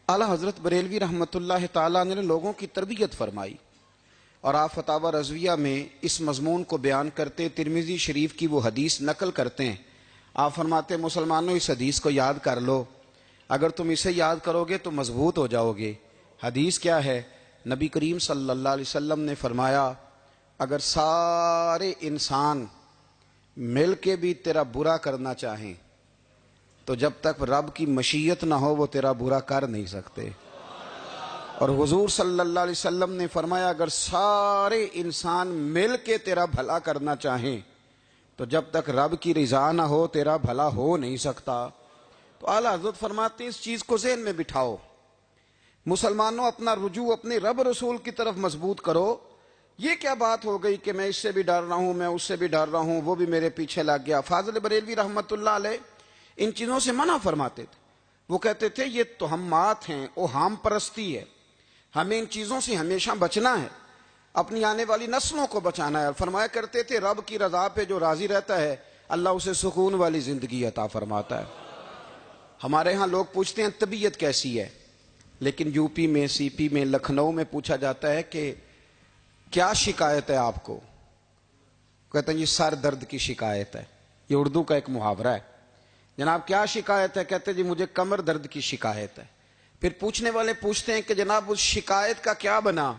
اعلیٰ حضرت بریلوی رحمۃ اللہ تعالیٰ نے لوگوں کی تربیت فرمائی، اور آپ فتاوی رضویہ میں اس مضمون کو بیان کرتے ترمذی شریف کی وہ حدیث نقل کرتے ہیں۔ آپ فرماتے ہیں مسلمانوں اس حدیث کو یاد کر لو، اگر تم اسے یاد کرو گے تو مضبوط ہو جاؤ گے۔ حدیث کیا ہے؟ نبی کریم صلی اللہ علیہ وسلم نے فرمایا اگر سارے انسان مل کے بھی تیرا برا کرنا چاہیں تو جب تک رب کی مشیت نہ ہو وہ تیرا برا کر نہیں سکتے۔ اور حضور صلی اللہ علیہ وسلم نے فرمایا اگر سارے انسان مل کے تیرا بھلا کرنا چاہیں تو جب تک رب کی رضا نہ ہو تیرا بھلا ہو نہیں سکتا۔ تو اعلیٰ حضرت فرماتے ہیں اس چیز کو ذہن میں بٹھاؤ، مسلمانوں اپنا رجوع اپنے رب رسول کی طرف مضبوط کرو۔ یہ کیا بات ہو گئی کہ میں اس سے بھی ڈر رہا ہوں، میں اس سے بھی ڈر رہا ہوں، وہ بھی میرے پیچھے لگ گیا۔ فاضل بریلوی رحمۃ اللہ علیہ ان چیزوں سے منع فرماتے تھے۔ وہ کہتے تھے یہ توہمات ہیں، اوہام پرستی ہے، ہمیں ان چیزوں سے ہمیشہ بچنا ہے، اپنی آنے والی نسلوں کو بچانا ہے۔ اور فرمایا کرتے تھے رب کی رضا پہ جو راضی رہتا ہے اللہ اسے سکون والی زندگی عطا فرماتا ہے۔ ہمارے ہاں لوگ پوچھتے ہیں طبیعت کیسی ہے، لیکن یو پی میں، سی پی میں، لکھنؤ میں پوچھا جاتا ہے کہ کیا شکایت ہے آپ کو؟ کہتے ہیں یہ سر درد کی شکایت ہے۔ یہ اردو کا ایک محاورہ ہے۔ جناب کیا شکایت ہے؟ کہتے ہیں جی مجھے کمر درد کی شکایت ہے۔ پھر پوچھنے والے پوچھتے ہیں کہ جناب اس شکایت کا کیا بنا؟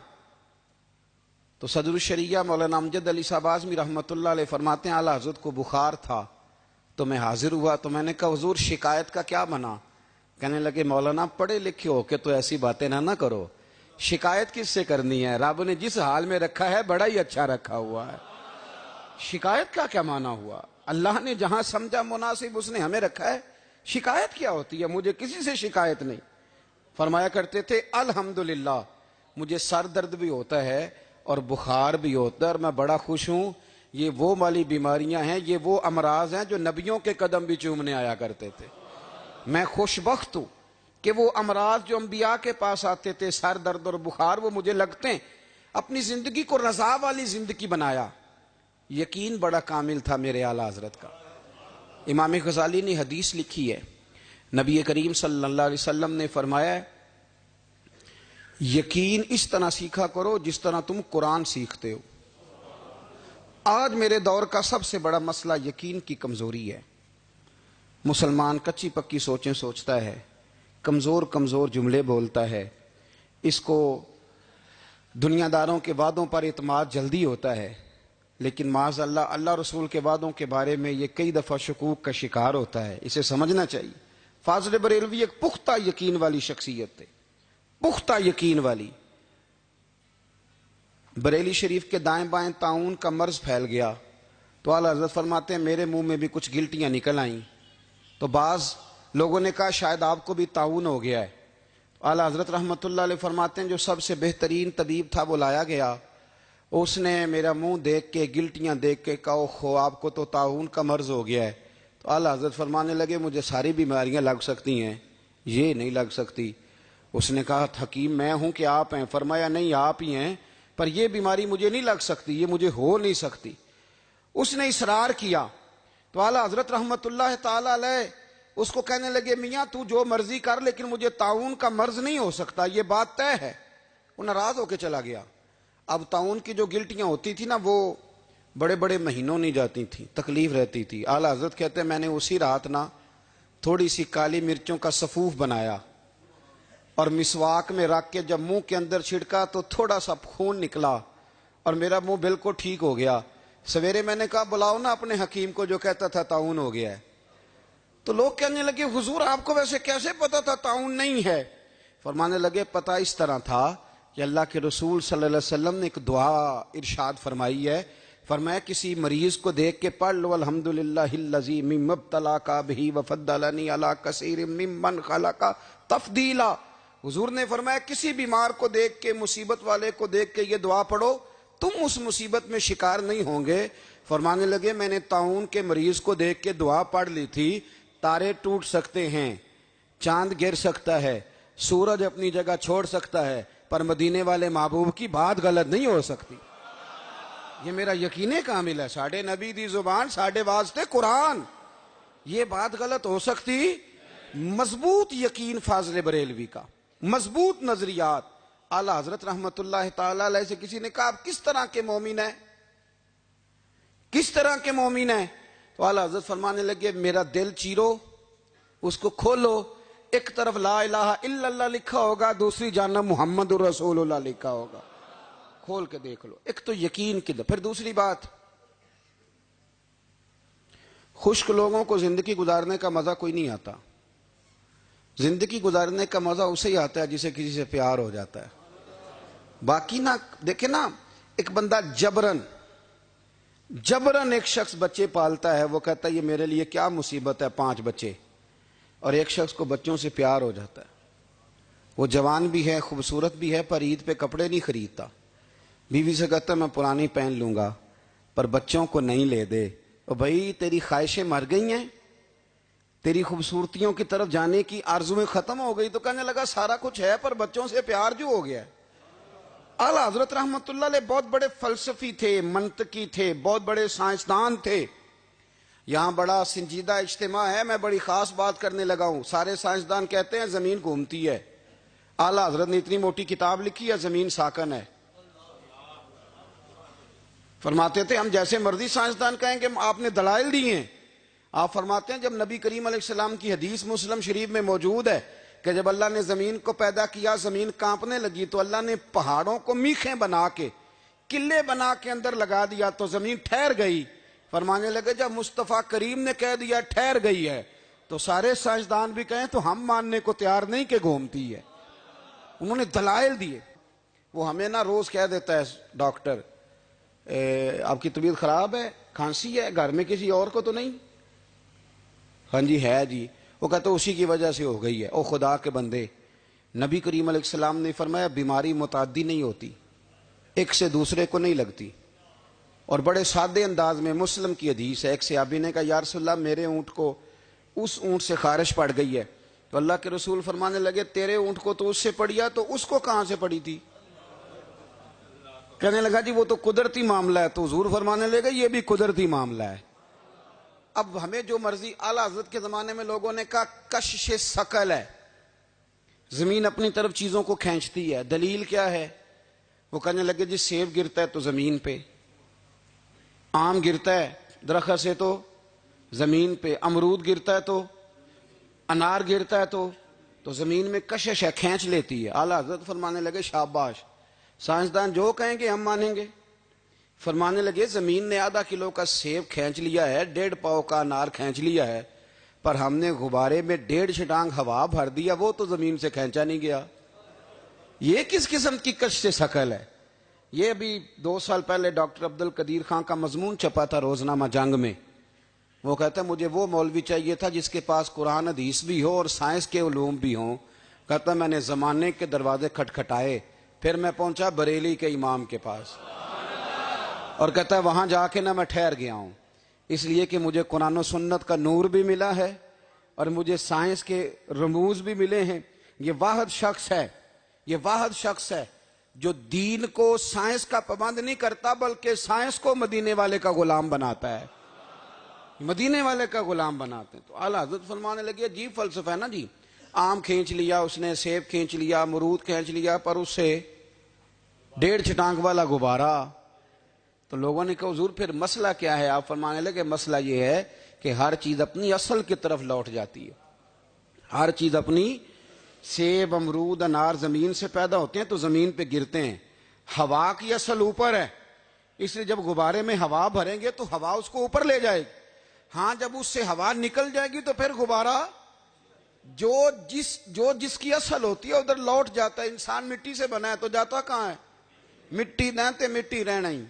تو صدر الشریعہ مولانا امجد علی صاحب اعظمی رحمۃ اللہ علیہ فرماتے ہیں اعلیٰ حضرت کو بخار تھا تو میں حاضر ہوا تو میں نے کہا حضور شکایت کا کیا بنا؟ کہنے لگے مولانا پڑھے لکھے ہو کے تو ایسی باتیں نہ کرو، شکایت کس سے کرنی ہے؟ رب نے جس حال میں رکھا ہے بڑا ہی اچھا رکھا ہوا ہے، شکایت کا کیا معنی ہوا؟ اللہ نے جہاں سمجھا مناسب اس نے ہمیں رکھا ہے، شکایت کیا ہوتی ہے؟ مجھے کسی سے شکایت نہیں۔ فرمایا کرتے تھے الحمدللہ مجھے سر درد بھی ہوتا ہے اور بخار بھی ہوتا ہے اور میں بڑا خوش ہوں، یہ وہ والی بیماریاں ہیں، یہ وہ امراض ہیں جو نبیوں کے قدم بھی چومنے آیا کرتے تھے۔ میں خوش بخت ہوں کہ وہ امراض جو انبیاء کے پاس آتے تھے، سر درد اور بخار، وہ مجھے لگتے ہیں۔ اپنی زندگی کو رضا والی زندگی بنایا، یقین بڑا کامل تھا میرے اعلیٰ حضرت کا۔ امام غزالی نے حدیث لکھی ہے، نبی کریم صلی اللہ علیہ وسلم نے فرمایا یقین اس طرح سیکھا کرو جس طرح تم قرآن سیکھتے ہو۔ آج میرے دور کا سب سے بڑا مسئلہ یقین کی کمزوری ہے۔ مسلمان کچی پکی سوچیں سوچتا ہے، کمزور کمزور جملے بولتا ہے، اس کو دنیا داروں کے وعدوں پر اعتماد جلدی ہوتا ہے، لیکن معاذ اللہ اللہ رسول کے وعدوں کے بارے میں یہ کئی دفعہ شکوک کا شکار ہوتا ہے۔ اسے سمجھنا چاہیے۔ فاضل بریلوی ایک پختہ یقین والی شخصیت تھے، پختہ یقین والی۔ بریلی شریف کے دائیں بائیں طاعون کا مرض پھیل گیا تو اعلیٰ حضرت فرماتے ہیں میرے منہ میں بھی کچھ گلٹیاں نکل آئیں، تو بعض لوگوں نے کہا شاید آپ کو بھی طاعون ہو گیا ہے۔ اعلیٰ حضرت رحمۃ اللہ علیہ فرماتے ہیں جو سب سے بہترین طبیب تھا وہ لایا گیا، اس نے میرا منہ دیکھ کے گلٹیاں دیکھ کے کہا اوہو آپ کو تو طاعون کا مرض ہو گیا ہے۔ تو اعلیٰ حضرت فرمانے لگے مجھے ساری بیماریاں لگ سکتی ہیں، یہ نہیں لگ سکتی۔ اس نے کہا حکیم میں ہوں کہ آپ ہیں؟ فرمایا نہیں آپ ہی ہیں، پر یہ بیماری مجھے نہیں لگ سکتی، یہ مجھے ہو نہیں سکتی۔ اس نے اصرار کیا تو اعلیٰ حضرت رحمۃ اللہ تعالی علیہ اس کو کہنے لگے میاں تو جو مرضی کر لیکن مجھے طاعون کا مرض نہیں ہو سکتا، یہ بات طے ہے۔ وہ ناراض ہو کے چلا گیا۔ اب طاعون کی جو گلٹیاں ہوتی تھی نا وہ بڑے بڑے مہینوں نہیں جاتی تھیں، تکلیف رہتی تھی۔ اعلیٰ حضرت کہتے ہیں میں نے اسی رات نا تھوڑی سی کالی مرچوں کا سفوف بنایا اور مسواک میں رکھ کے جب منہ کے اندر چھڑکا تو تھوڑا سا خون نکلا اور میرا منہ بالکل ٹھیک ہو گیا۔ سویرے میں نے کہا بلاؤ نا اپنے حکیم کو جو کہتا تھا طاعون ہو گیا ہے۔ تو لوگ کہنے لگے حضور آپ کو ویسے کیسے پتا تھا طاعون نہیں ہے؟ فرمانے لگے پتہ اس طرح تھا کہ اللہ کے رسول صلی اللہ علیہ وسلم نے ایک دعا ارشاد فرمائی ہے، فرمایا کسی مریض کو دیکھ کے پڑھ لو الحمدللہ الذی مما ابتلاک بہ وفضلنی علی کثیر ممن خلق تفضیلا۔ حضور نے فرمایا کسی بیمار کو دیکھ کے، مصیبت والے کو دیکھ کے یہ دعا پڑھو تم اس مصیبت میں شکار نہیں ہوں گے۔ فرمانے لگے میں نے طاعون کے مریض کو دیکھ کے دعا پڑھ لی تھی، تارے ٹوٹ سکتے ہیں، چاند گر سکتا ہے، سورج اپنی جگہ چھوڑ سکتا ہے، پر مدینے والے محبوب کی بات غلط نہیں ہو سکتی۔ یہ میرا یقین کامل ہے، ساڈے نبی دی زبان ساڈے واسطے قرآن، یہ بات غلط ہو سکتی؟ مضبوط یقین فاضل بریلوی کا، مضبوط نظریات. اعلیٰ حضرت رحمت اللہ تعالی علیہ سے کسی نے کہا آپ کس طرح کے مومن ہیں, کس طرح کے مومن ہیں؟ تو اعلیٰ حضرت فرمانے لگے میرا دل چیرو, اس کو کھولو, ایک طرف لا الہ الا اللہ لکھا ہوگا, دوسری جانب محمد الرسول اللہ لکھا ہوگا. کھول کے دیکھ لو. ایک تو یقین کی پھر دوسری بات, خشک لوگوں کو زندگی گزارنے کا مزہ کوئی نہیں آتا. زندگی گزارنے کا مزہ اسے ہی آتا ہے جسے کسی سے پیار ہو جاتا ہے. باقی نہ دیکھیں نا, ایک بندہ جبرن ایک شخص بچے پالتا ہے, وہ کہتا ہے یہ میرے لیے کیا مصیبت ہے 5 بچے, اور ایک شخص کو بچوں سے پیار ہو جاتا ہے. وہ جوان بھی ہے, خوبصورت بھی ہے, پر عید پہ کپڑے نہیں خریدتا. بیوی سے کہتا ہے میں پرانی پہن لوں گا پر بچوں کو نہیں لے دے. اور بھائی تیری خواہشیں مر گئی ہیں, تیری خوبصورتیوں کی طرف جانے کی آرزویں ختم ہو گئی. تو کہنے لگا سارا کچھ ہے پر بچوں سے پیار جو ہو گیا ہے. اعلیٰ حضرت رحمت اللہ علیہ بہت بڑے فلسفی تھے, منطقی تھے, بہت بڑے سائنسدان تھے. یہاں بڑا سنجیدہ اجتماع ہے, میں بڑی خاص بات کرنے لگا ہوں. سارے سائنسدان کہتے ہیں زمین گھومتی ہے. اعلیٰ حضرت نے اتنی موٹی کتاب لکھی ہے زمین ساکن ہے. فرماتے تھے ہم جیسے مرضی سائنسدان کہیں کہ آپ نے دلائل دی ہیں. آپ فرماتے ہیں جب نبی کریم علیہ السلام کی حدیث مسلم شریف میں موجود ہے کہ جب اللہ نے زمین کو پیدا کیا زمین کانپنے لگی تو اللہ نے پہاڑوں کو میخیں بنا کے قلعے بنا کے اندر لگا دیا تو زمین ٹھہر گئی. فرمانے لگے جب مصطفیٰ کریم نے کہہ دیا ٹھہر گئی ہے تو سارے سائنسدان بھی کہیں تو ہم ماننے کو تیار نہیں کہ گھومتی ہے. انہوں نے دلائل دیے. وہ ہمیں نہ روز کہہ دیتا ہے ڈاکٹر آپ کی طبیعت خراب ہے, کھانسی ہے, گھر میں کسی اور کو تو نہیں؟ ہاں جی ہے جی. وہ کہتے اسی کی وجہ سے ہو گئی ہے. او خدا کے بندے, نبی کریم علیہ السلام نے فرمایا بیماری متعدی نہیں ہوتی, ایک سے دوسرے کو نہیں لگتی. اور بڑے سادے انداز میں مسلم کی حدیث ہے, ایک صحابی نے کہا یا رسول اللہ میرے اونٹ کو اس اونٹ سے خارش پڑ گئی ہے. تو اللہ کے رسول فرمانے لگے تیرے اونٹ کو تو اس سے پڑی ہے تو اس کو کہاں سے پڑی تھی؟ کہنے لگا جی وہ تو قدرتی معاملہ ہے. تو حضور فرمانے لگے یہ بھی قدرتی معاملہ ہے. اب ہمیں جو مرضی, اعلیٰ حضرت کے زمانے میں لوگوں نے کہا کشش ثقل ہے, زمین اپنی طرف چیزوں کو کھینچتی ہے. دلیل کیا ہے؟ وہ کہنے لگے جی سیب گرتا ہے تو زمین پہ, آم گرتا ہے درخت سے تو زمین پہ, امرود گرتا ہے تو انار گرتا ہے تو زمین میں کشش ہے, کھینچ لیتی ہے. اعلیٰ حضرت فرمانے لگے شاباش, سائنسدان جو کہیں گے ہم مانیں گے. فرمانے لگے زمین نے آدھا کلو کا سیب کھینچ لیا ہے, 1.5 پاؤ کا انار کھینچ لیا ہے, پر ہم نے غبارے میں 1.5 چھٹانگ ہوا بھر دیا, وہ تو زمین سے کھینچا نہیں گیا. یہ کس قسم کی کشش ثقل ہے؟ یہ ابھی 2 سال پہلے ڈاکٹر عبد القدیر خان کا مضمون چھپا تھا روزنامہ جنگ میں. وہ کہتا ہے مجھے وہ مولوی چاہیے تھا جس کے پاس قرآن حدیث بھی ہو اور سائنس کے علوم بھی ہوں. کہتا میں نے زمانے کے دروازے کھٹکھٹائے, پھر میں پہنچا بریلی کے امام کے پاس, اور کہتا ہے وہاں جا کے میں ٹھہر گیا ہوں, اس لیے کہ مجھے قرآن و سنت کا نور بھی ملا ہے اور مجھے سائنس کے رموز بھی ملے ہیں. یہ واحد شخص ہے جو دین کو سائنس کا پابند نہیں کرتا بلکہ سائنس کو مدینے والے کا غلام بناتا ہے, مدینے والے کا غلام بناتے ہیں. تو اعلیٰ حضرت فرمانے لگے عجیب فلسفہ ہے نا جی, آم کھینچ لیا اس نے, سیب کھینچ لیا, امرود کھینچ لیا, پر اس سے 1.5 چھٹانگ والا غبارہ. تو لوگوں نے کہا حضور پھر مسئلہ کیا ہے؟ آپ فرمانے لگے مسئلہ یہ ہے کہ ہر چیز اپنی اصل کی طرف لوٹ جاتی ہے. ہر چیز اپنی, سیب امرود انار زمین سے پیدا ہوتے ہیں تو زمین پہ گرتے ہیں. ہوا کی اصل اوپر ہے, اس لیے جب غبارے میں ہوا بھریں گے تو ہوا اس کو اوپر لے جائے گی. ہاں جب اس سے ہوا نکل جائے گی تو پھر غبارہ جو جس کی اصل ہوتی ہے ادھر لوٹ جاتا ہے. انسان مٹی سے بنا ہے تو جاتا کہاں ہے؟ مٹی نہ تے مٹی رہنا ہی.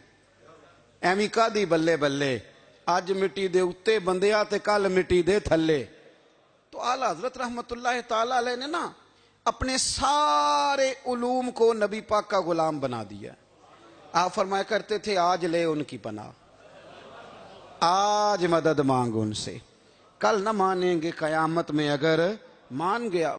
ایویں کا دی بلے بلے, اج مٹی دے اتے بندیا تے کل مٹی دے تھلے. تو اعلیٰ حضرت رحمت اللہ تعالی علیہ نے نا اپنے سارے علوم کو نبی پاک کا غلام بنا دیا. آپ فرمایا کرتے تھے آج لے ان کی پناہ, آج مدد مانگ ان سے, کل نہ مانیں گے قیامت میں اگر مان گیا.